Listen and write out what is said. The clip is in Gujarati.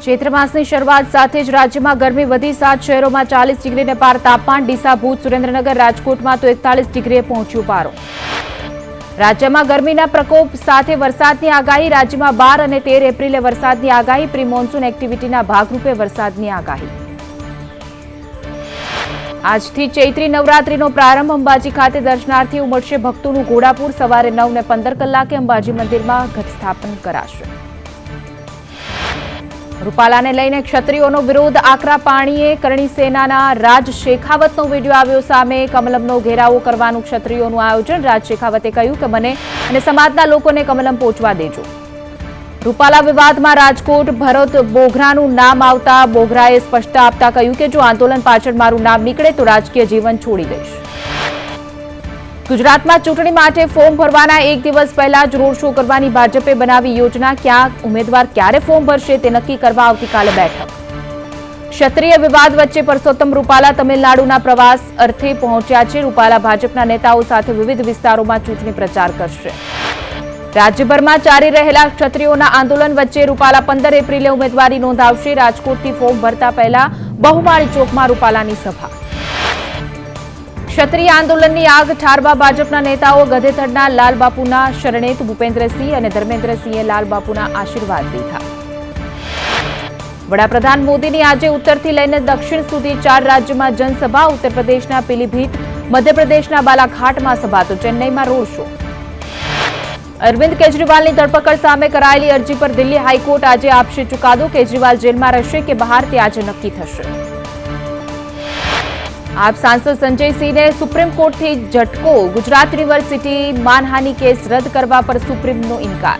ચૈત્ર માસની શરૂઆત સાથે જ રાજ્યમાં ગરમી વધી 7 શહેરોમાં 40 ડિગ્રીને પાર તાપમાન ડીસા ભુજ સુરેન્દ્રનગર રાજકોટમાં તો 41 ડિગ્રીએ પહોંચ્યું પારો રાજ્યમાં ગરમીના પ્રકોપ સાથે વરસાદની આગાહી રાજ્યમાં 12 અને 13 એપ્રિલે વરસાદની આગાહી પ્રી મોન્સૂન એક્ટિવિટીના ભાગરૂપે વરસાદની આગાહી આજથી ચૈત્રી નવરાત્રીનો પ્રારંભ અંબાજી ખાતે દર્શનાર્થી ઉમટશે ભક્તોનું ઘોડાપુર સવારે 9:15 કલાકે અંબાજી મંદિરમાં ઘટ સ્થાપન કરાશે રૂપાલાને લઈને ક્ષત્રિયોનો વિરોધ આકરા પાણીએ કરણી સેનાના રાજ શેખાવતનો વિડીયો આવ્યો સામે કમલમનો ઘેરાવો કરવાનું ક્ષત્રિયોનું આયોજન રાજ શેખાવતે કહ્યું કે મને અને સમાજના લોકોને કમલમ પહોંચવા દેજો રૂપાલા વિવાદમાં રાજકોટ ભરત બોઘરાનું નામ આવતા બોઘરાએ સ્પષ્ટતા આપતા કહ્યું કે જો આંદોલન પાછળ મારું નામ નીકળે તો રાજકીય જીવન છોડી દઈશ ગુજરાતમાં ચૂંટણી માટે ફોર્મ ભરવાના એક દિવસ પહેલા જ રોડ શો કરવાની ભાજપે બનાવી યોજના ક્યાં ઉમેદવાર ક્યારે ફોર્મ ભરશે તે નક્કી કરવા આવતીકાલે બેઠક ક્ષત્રિય વિવાદ વચ્ચે પરસોત્તમ રૂપાલા તમિલનાડુના પ્રવાસ અર્થે પહોંચ્યા છે રૂપાલા ભાજપના નેતાઓ સાથે વિવિધ વિસ્તારોમાં ચૂંટણી પ્રચાર કરશે રાજ્યભરમાં ચાલી રહેલા ક્ષત્રિયોના આંદોલન વચ્ચે રૂપાલા 15 એપ્રિલે ઉમેદવારી નોંધાવશે રાજકોટથી ફોર્મ ભરતા પહેલા બહુમાળી ચોકમાં રૂપાલાની સભા ક્ષત્રિય આંદોલનની આગ ઠારવા ભાજપના નેતાઓ ગધેથડના લાલબાપુના શરણેત ભૂપેન્દ્રસિંહ અને ધર્મેન્દ્રસિંહે લાલબાપુના આશીર્વાદ લીધા વડાપ્રધાન મોદીની આજે ઉત્તરથી લઈને દક્ષિણ સુધી 4 રાજ્યોમાં જનસભા ઉત્તર પ્રદેશના પીલીભીત મધ્યપ્રદેશના બાલાઘાટમાં સભા તો ચેન્નઈમાં રોડ શો અરવિંદ કેજરીવાલની ધરપકડ સામે કરાયેલી અરજી પર દિલ્હી હાઈકોર્ટ આજે આપશે ચુકાદો કેજરીવાલ જેલમાં રહેશે કે બહાર તે આજે નક્કી થશે આપ સાંસદ સંજય સિંહને સુપ્રીમ કોર્ટથી ઝટકો ગુજરાત યુનિવર્સિટી માનહાનિ કેસ રદ કરવા પર સુપ્રીમનો ઇનકાર